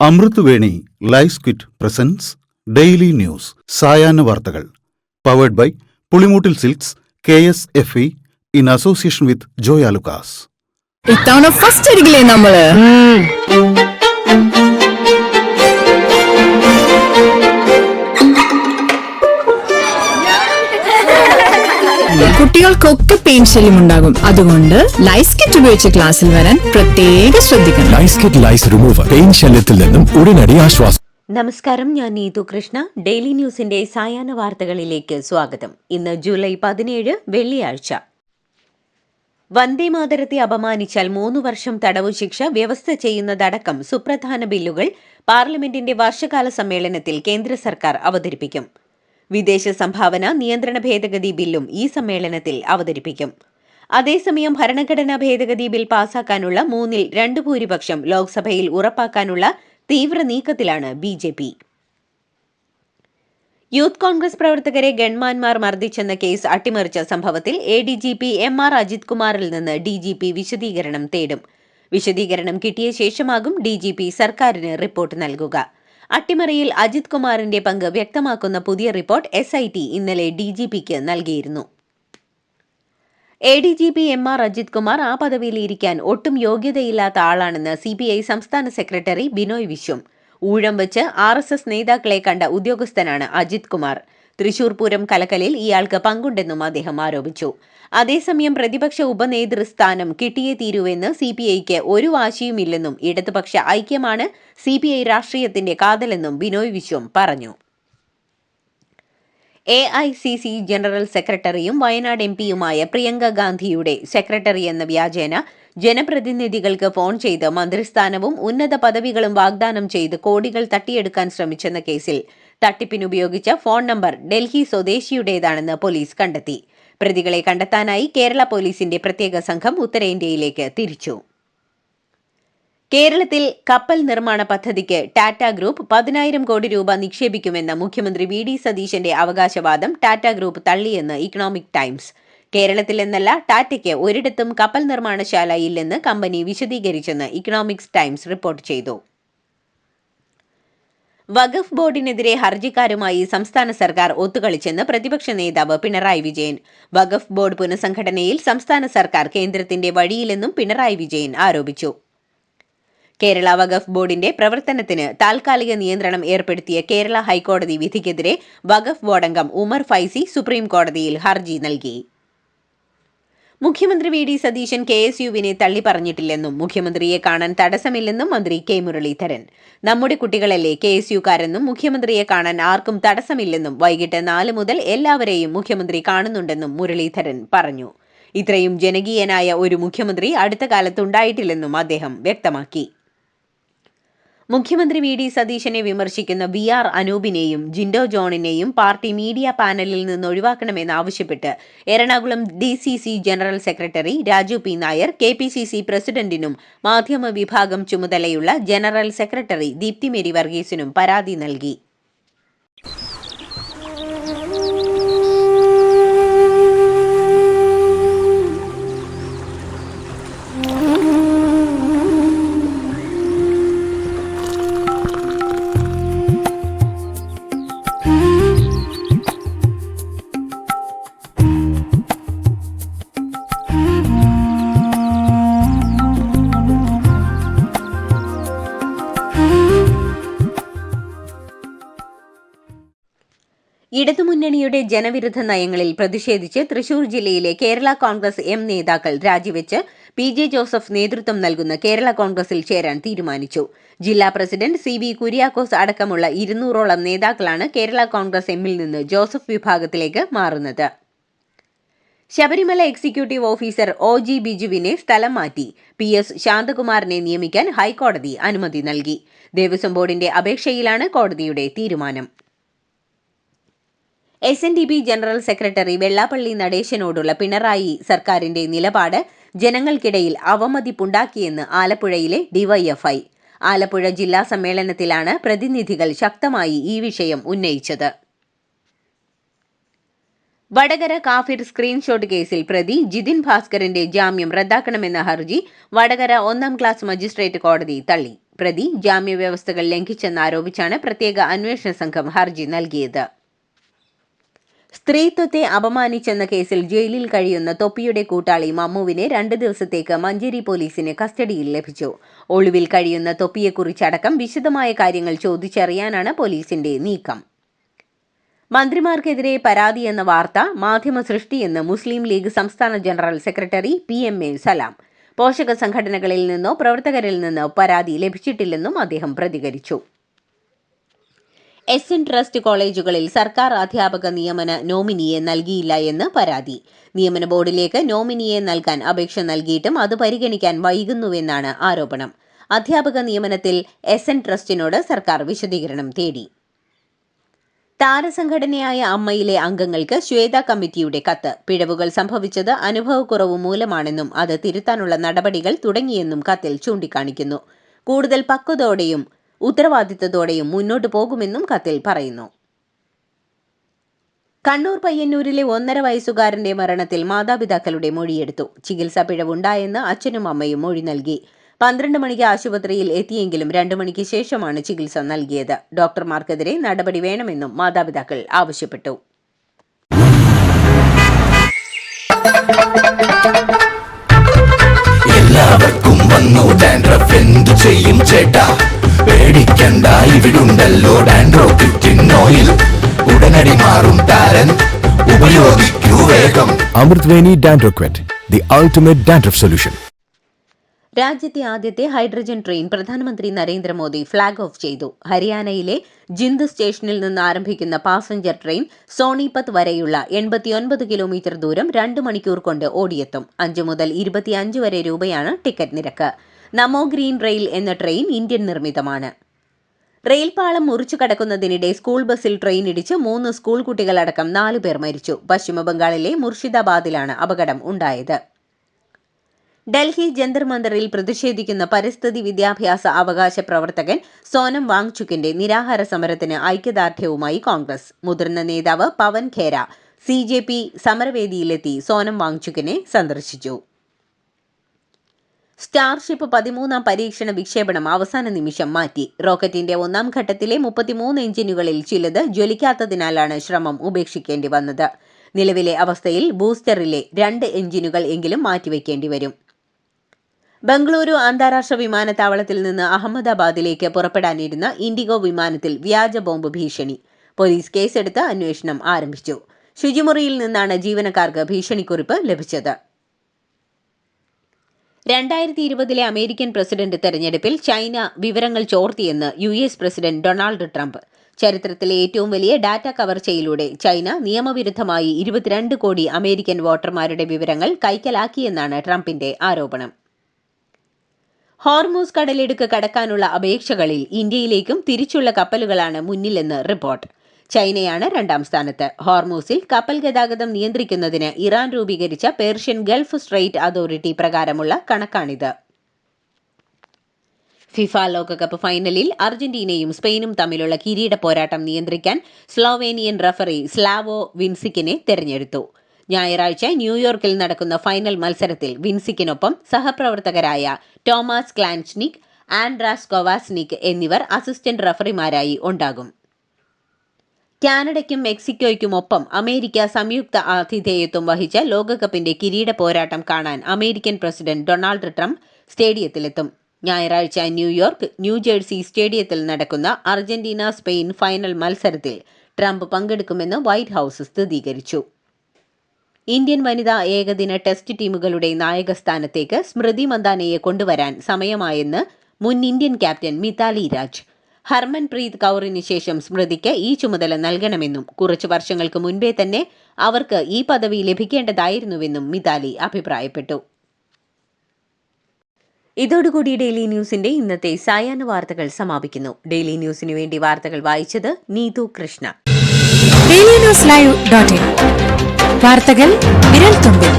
അമൃത് Veni life ക്വിറ്റ് presents daily news സായാഹ്ന വാർത്തകൾ powered by Pulimoottil silks KSFE in association with Joy Alukkas. ഇത്തവണ ഫസ്റ്റ് അടിക്കില്ലേ നമ്മള്? കുട്ടികൾക്കൊക്കെ പെയിൻ ശല്യം ഉണ്ടാകും. അതുകൊണ്ട് ലൈസ് കിറ്റ് ഉപയോഗിച്ച് ക്ലാസ്സിൽ വരാൻ പ്രത്യേകം ശ്രദ്ധിക്കണം. ലൈസ് കിറ്റ് ലൈസ് റിമൂവർ പെയിൻ ശല്യത്തിൽ നിന്നും ഉടനടി ആശ്വാസം. നമസ്കാരം, ഞാൻ നീതു കൃഷ്ണ. ഡെയിലി ന്യൂസിന്റെ സായാഹ്ന വാർത്തകളിലേക്ക് സ്വാഗതം. ഇന്ന് ജൂലൈ 17 വെള്ളിയാഴ്ച. വന്ദേമാതരത്തെ അപമാനിച്ചാൽ 3 വർഷം തടവു ശിക്ഷ വ്യവസ്ഥ ചെയ്യുന്നതടക്കം സുപ്രധാന ബില്ലുകൾ പാർലമെന്റിന്റെ വർഷകാല സമ്മേളനത്തിൽ കേന്ദ്ര സർക്കാർ അവതരിപ്പിക്കും. വിദേശ സംഭാവന നിയന്ത്രണ ഭേദഗതി ബില്ലും ഈ സമ്മേളനത്തിൽ അവതരിപ്പിക്കും. അതേസമയം ഭരണഘടനാ ഭേദഗതി ബിൽ പാസാക്കാനുള്ള 2/3 ഭൂരിപക്ഷം ലോക്സഭയിൽ ഉറപ്പാക്കാനുള്ള തീവ്ര നീക്കത്തിലാണ് BJP. യൂത്ത് കോൺഗ്രസ് പ്രവർത്തകരെ ഗൺമാൻമാർ മർദ്ദിച്ചെന്ന കേസ് അട്ടിമറിച്ച സംഭവത്തിൽ ADGP MR അജിത് കുമാറിൽ നിന്ന് DGP വിശദീകരണം തേടും. വിശദീകരണം കിട്ടിയ ശേഷമാകും DGP സർക്കാരിന് റിപ്പോർട്ട് നൽകുക. അട്ടിമറിയിൽ അജിത് കുമാറിന്റെ പങ്ക് വ്യക്തമാക്കുന്ന പുതിയ റിപ്പോർട്ട് SIT ഇന്നലെ DGPക്ക് നൽകിയിരുന്നു. ADGP MR അജിത് കുമാർ ആ പദവിയിൽ ഇരിക്കാൻ ഒട്ടും യോഗ്യതയില്ലാത്ത ആളാണെന്ന് CPI സംസ്ഥാന സെക്രട്ടറി ബിനോയ് വിശ്വം. ഊഴം വെച്ച് RSS നേതാക്കളെ കണ്ട ഉദ്യോഗസ്ഥനാണ് അജിത് കുമാർ. തൃശൂർ പൂരം കലക്കലിൽ ഇയാൾക്ക് പങ്കുണ്ടെന്നും അദ്ദേഹം ആരോപിച്ചു. അതേസമയം പ്രതിപക്ഷ ഉപനേതൃസ്ഥാനം കിട്ടിയേ തീരുവെന്ന് CPIക്ക് ഒരു വാശിയുമില്ലെന്നും ഇടതുപക്ഷ ഐക്യമാണ് CPI രാഷ്ട്രീയത്തിന്റെ കാതലെന്നും ബിനോയ് വിശ്വം പറഞ്ഞു. AICC ജനറൽ സെക്രട്ടറിയും വയനാട് MPയുമായ പ്രിയങ്ക ഗാന്ധിയുടെ സെക്രട്ടറി എന്ന വ്യാജേന ജനപ്രതിനിധികൾക്ക് ഫോൺ ചെയ്ത് മന്ത്രിസ്ഥാനവും ഉന്നത പദവികളും വാഗ്ദാനം ചെയ്ത് കോടികൾ തട്ടിയെടുക്കാൻ ശ്രമിച്ചെന്ന കേസിൽ തട്ടിപ്പിനുപയോഗിച്ച ഫോൺ നമ്പർ ഡൽഹി സ്വദേശിയുടേതാണെന്ന് പോലീസ് കണ്ടെത്തി. പ്രതികളെ കണ്ടെത്താനായി കേരള പോലീസിന്റെ പ്രത്യേക സംഘം ഉത്തരേന്ത്യയിലേക്ക് തിരിച്ചു. കേരളത്തിൽ കപ്പൽ നിർമ്മാണ പദ്ധതിക്ക് ടാറ്റ ഗ്രൂപ്പ് 10,000 കോടി രൂപ നിക്ഷേപിക്കുമെന്ന മുഖ്യമന്ത്രി VD സതീശന്റെ അവകാശവാദം ടാറ്റ ഗ്രൂപ്പ് തള്ളിയെന്ന് ഇക്കണോമിക് ടൈംസ്. കേരളത്തിൽ എന്നല്ല, ടാറ്റയ്ക്ക് ഒരിടത്തും കപ്പൽ നിർമ്മാണശാല ഇല്ലെന്ന് കമ്പനി വിശദീകരിച്ചെന്ന് ഇക്കണോമിക്സ് ടൈംസ് റിപ്പോർട്ട് ചെയ്തു. വഖഫ് ബോർഡിനെതിരെ ഹർജിക്കാരുമായി സംസ്ഥാന സർക്കാർ ഒത്തുകളിച്ചെന്ന് പ്രതിപക്ഷ നേതാവ് പിണറായി വിജയൻ. വഖഫ് ബോർഡ് പുനഃസംഘടനയിൽ സംസ്ഥാന സർക്കാർ കേന്ദ്രത്തിന്റെ വഴിയിലെന്നും പിണറായി വിജയൻ ആരോപിച്ചു. കേരള വഖഫ് ബോർഡിന്റെ പ്രവർത്തനത്തിന് താൽക്കാലിക നിയന്ത്രണം ഏർപ്പെടുത്തിയ കേരള ഹൈക്കോടതി വിധിക്കെതിരെ വഖഫ് ബോർഡ് അംഗം ഉമർ ഫൈസി സുപ്രീം കോടതിയിൽ ഹർജി നൽകി. മുഖ്യമന്ത്രി VD സതീശൻ KSUവിനെ തള്ളിപ്പറഞ്ഞിട്ടില്ലെന്നും മുഖ്യമന്ത്രിയെ കാണാൻ തടസ്സമില്ലെന്നും മന്ത്രി K മുരളീധരൻ. നമ്മുടെ കുട്ടികളല്ലേ KSUക്കാരെന്നും മുഖ്യമന്ത്രിയെ കാണാൻ ആർക്കും തടസ്സമില്ലെന്നും വൈകിട്ട് 4 മുതൽ എല്ലാവരെയും മുഖ്യമന്ത്രി കാണുന്നുണ്ടെന്നും മുരളീധരൻ പറഞ്ഞു. ഇത്രയും ജനകീയനായ ഒരു മുഖ്യമന്ത്രി അടുത്ത കാലത്തുണ്ടായിട്ടില്ലെന്നും അദ്ദേഹം വ്യക്തമാക്കി. മുഖ്യമന്ത്രി VD സതീശനെ വിമർശിക്കുന്ന VR അനൂപിനെയും ജിൻഡോ ജോണിനെയും പാർട്ടി മീഡിയ പാനലിൽ നിന്ന് ഒഴിവാക്കണമെന്നാവശ്യപ്പെട്ട് Ernakulam DCC general secretary Raju P. Nair KPCC പ്രസിഡന്റിനും മാധ്യമ വിഭാഗം ചുമതലയുള്ള ജനറൽ സെക്രട്ടറി ദീപ്തി മേരി വർഗീസിനും പരാതി നൽകി. ഇടതുമുന്നണിയുടെ ജനവിരുദ്ധ നയങ്ങളിൽ പ്രതിഷേധിച്ച് തൃശൂർ ജില്ലയിലെ കേരള കോൺഗ്രസ് M നേതാക്കൾ രാജിവെച്ച് PJ ജോസഫ് നേതൃത്വം നൽകുന്ന കേരള കോൺഗ്രസിൽ ചേരാൻ തീരുമാനിച്ചു. ജില്ലാ പ്രസിഡന്റ് CB കുര്യാക്കോസ് അടക്കമുള്ള 200ഓളം നേതാക്കളാണ് കേരള കോൺഗ്രസ് Mൽ നിന്ന് ജോസഫ് വിഭാഗത്തിലേക്ക് മാറുന്നത്. ശബരിമല എക്സിക്യൂട്ടീവ് ഓഫീസർ OG ബിജുവിനെ സ്ഥലം മാറ്റി PS ശാന്തകുമാറിനെ നിയമിക്കാൻ ഹൈക്കോടതി അനുമതി നൽകി. ദേവസ്വം ബോർഡിന്റെ അപേക്ഷയിലാണ് കോടതിയുടെ തീരുമാനം. SNDP ജനറൽ സെക്രട്ടറി വെള്ളാപ്പള്ളി നടേശനോടുള്ള പിണറായി സർക്കാരിന്റെ നിലപാട് ജനങ്ങൾക്കിടയിൽ അവമതിപ്പുണ്ടാക്കിയെന്ന് ആലപ്പുഴയിലെ DYFI. ആലപ്പുഴ ജില്ലാ സമ്മേളനത്തിലാണ് പ്രതിനിധികൾ ശക്തമായി ഈ വിഷയം ഉന്നയിച്ചത്. വടകര കാഫിർ സ്ക്രീൻഷോട്ട് കേസിൽ പ്രതി ജിതിൻ ഭാസ്കറിന്റെ ജാമ്യം റദ്ദാക്കണമെന്ന ഹർജി വടകര 1ാം ക്ലാസ് മജിസ്ട്രേറ്റ് കോടതി തള്ളി. പ്രതി ജാമ്യവ്യവസ്ഥകൾ ലംഘിച്ചെന്നാരോപിച്ചാണ് പ്രത്യേക അന്വേഷണ സംഘം ഹർജി നൽകിയത്. സ്ത്രീത്വത്തെ അപമാനിച്ചെന്ന കേസിൽ ജയിലിൽ കഴിയുന്ന തൊപ്പിയുടെ കൂട്ടാളി മമ്മുവിനെ 2 ദിവസത്തേക്ക് മഞ്ചേരി പോലീസിന് കസ്റ്റഡിയിൽ ലഭിച്ചു. ഒളിവിൽ കഴിയുന്ന തൊപ്പിയെക്കുറിച്ചടക്കം വിശദമായ കാര്യങ്ങൾ ചോദിച്ചറിയാനാണ് പോലീസിന്റെ നീക്കം. മന്ത്രിമാർക്കെതിരെ പരാതിയെന്ന വാർത്ത മാധ്യമ സൃഷ്ടിയെന്ന് മുസ്ലിം ലീഗ് സംസ്ഥാന ജനറൽ സെക്രട്ടറി PMA സലാം. പോഷക സംഘടനകളിൽ നിന്നോ പ്രവർത്തകരിൽ നിന്നോ പരാതി ലഭിച്ചിട്ടില്ലെന്നും അദ്ദേഹം പ്രതികരിച്ചു. SN ട്രസ്റ്റ് കോളേജുകളിൽ സർക്കാർ അധ്യാപക നിയമന നോമിനിയെ നൽകിയില്ല എന്ന് പരാതി. നിയമന ബോർഡിലേക്ക് നോമിനിയെ നൽകാൻ അപേക്ഷ നൽകിയിട്ടും അത് പരിഗണിക്കാൻ വൈകുന്നുവെന്നാണ് ആരോപണം. അധ്യാപക നിയമനത്തിൽ SN ട്രസ്റ്റിനോട് സർക്കാർ വിശദീകരണം തേടി. താരസംഘടനയായ അമ്മയിലെ അംഗങ്ങൾക്ക് ശ്വേത കമ്മിറ്റിയുടെ കത്ത്. പിഴവുകൾ സംഭവിച്ചത് അനുഭവക്കുറവ് മൂലമാണെന്നും അത് തിരുത്താനുള്ള നടപടികൾ തുടങ്ങിയെന്നും കത്തിൽ ചൂണ്ടിക്കാണിക്കുന്നു. കൂടുതൽ പക്വതയോടെയും ഉത്തരവാദിത്തത്തോടെയും മുന്നോട്ടു പോകുമെന്നും കത്തിൽ പറയുന്നു. കണ്ണൂർ പയ്യന്നൂരിലെ 1.5 വയസ്സുകാരന്റെ മരണത്തിൽ മാതാപിതാക്കളുടെ മൊഴിയെടുത്തു. ചികിത്സാ പിഴവുണ്ടായെന്ന് അച്ഛനും അമ്മയും മൊഴി നൽകി. 12 മണിക്ക് ആശുപത്രിയിൽ എത്തിയെങ്കിലും 2 മണിക്ക് ശേഷമാണ് ചികിത്സ നൽകിയത്. ഡോക്ടർമാർക്കെതിരെ നടപടി വേണമെന്നും മാതാപിതാക്കൾ ആവശ്യപ്പെട്ടു. എല്ലാവർക്കും വന്നു ഡാൻഡ്രഫ്, എന്തു ചെയ്യും ചേട്ടാ? പേടിക്കണ്ട, ഇവിടുണ്ടല്ലോ ഡാൻഡ്രോക്കിറ്റിൻ ഓയിൽ. ഉടനടി മാറും താരൻ, ഉപയോഗിക്കൂ വേഗം. അമൃത്വേനി ഡാൻഡ്രോക്വെറ്റ്, ദി അൾട്ടിമേറ്റ് ഡാൻഡ്രഫ് സൊല്യൂഷൻ. രാജ്യത്തെ ആദ്യത്തെ ഹൈഡ്രജൻ ട്രെയിൻ പ്രധാനമന്ത്രി നരേന്ദ്രമോദി ഫ്ളാഗ് ഓഫ് ചെയ്തു. ഹരിയാനയിലെ ജിന്ദ് സ്റ്റേഷനിൽ നിന്ന് ആരംഭിക്കുന്ന പാസഞ്ചർ ട്രെയിൻ സോണിപത്ത് വരെയുള്ള 89 കിലോമീറ്റർ ദൂരം 2 മണിക്കൂർ കൊണ്ട് ഓടിയെത്തും. 5 മുതൽ 25 വരെ രൂപയാണ് ടിക്കറ്റ് നിരക്ക്. നമോ ഗ്രീൻ റെയിൽ എന്ന ട്രെയിൻ ഇന്ത്യൻ നിർമ്മിതമാണ്. റെയിൽപാളം മുറിച്ചു കടക്കുന്നതിനിടെ സ്കൂൾ ബസ്സിൽ ട്രെയിൻ ഇടിച്ച് 3 സ്കൂൾ കുട്ടികളടക്കം 4 പേർ മരിച്ചു. പശ്ചിമബംഗാളിലെ മുർഷിദാബാദിലാണ് അപകടം ഉണ്ടായത്. ഡൽഹി ജന്തർ മന്ദറിൽ പ്രതിഷേധിക്കുന്ന പരിസ്ഥിതി വിദ്യാഭ്യാസ അവകാശ പ്രവർത്തകൻ സോനം വാങ്ചുക്കിന്റെ നിരാഹാര സമരത്തിന് ഐക്യദാർഢ്യവുമായി കോൺഗ്രസ്. മുതിർന്ന നേതാവ് പവൻ ഖേര CJP സമരവേദിയിലെത്തി സോനം വാങ്ചുക്കിനെ സന്ദർശിച്ചു. സ്റ്റാർഷിപ്പ് 13ാം പരീക്ഷണ വിക്ഷേപണം അവസാന നിമിഷം മാറ്റി. റോക്കറ്റിന്റെ 1ാം ഘട്ടത്തിലെ 33 എഞ്ചിനുകളിൽ ചിലത് ജ്വലിക്കാത്തതിനാലാണ് ശ്രമം ഉപേക്ഷിക്കേണ്ടി വന്നത്. നിലവിലെ അവസ്ഥയിൽ ബൂസ്റ്ററിലെ 2 എഞ്ചിനുകൾ എങ്കിലും മാറ്റിവെക്കേണ്ടി വരും. ബംഗളൂരു അന്താരാഷ്ട്ര വിമാനത്താവളത്തിൽ നിന്ന് അഹമ്മദാബാദിലേക്ക് പുറപ്പെടാനിരുന്ന ഇൻഡിഗോ വിമാനത്തിൽ വ്യാജ ബോംബ് ഭീഷണി. പോലീസ് കേസെടുത്ത് അന്വേഷണം ആരംഭിച്ചു. ശുചിമുറിയിൽ നിന്നാണ് ജീവനക്കാർക്ക് ഭീഷണിക്കുറിപ്പ് ലഭിച്ചത്. 2020 അമേരിക്കൻ പ്രസിഡന്റ് തെരഞ്ഞെടുപ്പിൽ ചൈന വിവരങ്ങൾ ചോർത്തിയെന്ന് US പ്രസിഡന്റ് ഡൊണാൾഡ് ട്രംപ്. ചരിത്രത്തിലെ ഏറ്റവും വലിയ ഡാറ്റ കവർച്ചയിലൂടെ ചൈന നിയമവിരുദ്ധമായി 22 കോടി അമേരിക്കൻ വോട്ടർമാരുടെ വിവരങ്ങൾ കൈക്കലാക്കിയെന്നാണ് ട്രംപിന്റെ ആരോപണം. ഹോർമൂസ് കടലിടുക്ക് കടക്കാനുള്ള അപേക്ഷകളിൽ ഇന്ത്യയിലേക്കും തിരിച്ചുള്ള കപ്പലുകളാണ് മുന്നിലെന്ന് റിപ്പോർട്ട്. ചൈനയാണ് 2ാം സ്ഥാനത്ത്. ഹോർമൂസിൽ കപ്പൽ ഗതാഗതം നിയന്ത്രിക്കുന്നതിന് ഇറാൻ രൂപീകരിച്ച പേർഷ്യൻ ഗൾഫ് സ്ട്രെയിറ്റ് അതോറിറ്റി പ്രകാരമുള്ള കണക്കാണിത്. ഫിഫ ലോകകപ്പ് ഫൈനലിൽ അർജന്റീനയും സ്പെയിനും തമ്മിലുള്ള കിരീട പോരാട്ടം നിയന്ത്രിക്കാൻ സ്ലോവേനിയൻ റഫറി സ്ലാവോ വിൻസിക്കിനെ തെരഞ്ഞെടുത്തു. ഞായറാഴ്ച ന്യൂയോർക്കിൽ നടക്കുന്ന ഫൈനൽ മത്സരത്തിൽ വിൻസിക്കിനൊപ്പം സഹപ്രവർത്തകരായ ടോമാസ് ക്ലാൻച്നിക്, ആൻഡ്രാസ് കൊവാസ്നിക് എന്നിവർ അസിസ്റ്റന്റ് റഫറിമാരായി ഉണ്ടാകും. കാനഡയ്ക്കും മെക്സിക്കോയ്ക്കുമൊപ്പം അമേരിക്ക സംയുക്ത ആതിഥേയത്വം വഹിച്ച ലോകകപ്പിന്റെ കിരീട പോരാട്ടം കാണാൻ അമേരിക്കൻ പ്രസിഡന്റ് ഡൊണാൾഡ് ട്രംപ് സ്റ്റേഡിയത്തിലെത്തും. ഞായറാഴ്ച ന്യൂയോർക്ക് ന്യൂജേഴ്സി സ്റ്റേഡിയത്തിൽ നടക്കുന്ന അർജന്റീന സ്പെയിൻ ഫൈനൽ മത്സരത്തിൽ ട്രംപ് പങ്കെടുക്കുമെന്ന് വൈറ്റ് ഹൌസ് സ്ഥിരീകരിച്ചു. ഇന്ത്യൻ വനിതാ ഏകദിന ടെസ്റ്റ് ടീമുകളുടെ നായകസ്ഥാനത്തേക്ക് സ്മൃതി മന്ദാനയെ കൊണ്ടുവരാൻ സമയമായെന്ന് മുൻ ഇന്ത്യൻ ക്യാപ്റ്റൻ മിതാലി രാജ്. ഹർമൻപ്രീത് കൗറിന് ശേഷം സ്മൃതിക്ക് ഈ ചുമതല നൽകണമെന്നും കുറച്ചു വർഷങ്ങൾക്ക് മുൻപേ തന്നെ അവർക്ക് ഈ പദവി ലഭിക്കേണ്ടതായിരുന്നുവെന്നും മിതാലി അഭിപ്രായപ്പെട്ടു. ഇതോടുകൂടി ഡെയിലി ന്യൂസിന്റെ ഇന്നത്തെ സായാഹ്ന വാർത്തകൾ സമാപിക്കുന്നു. ഡെയിലി ന്യൂസിനു വേണ്ടി വാർത്തകൾ വായിച്ചത് നീതു കൃഷ്ണ. DailyNewsLive.in വാർത്തകൾ വിരൽ തുമ്പിൽ.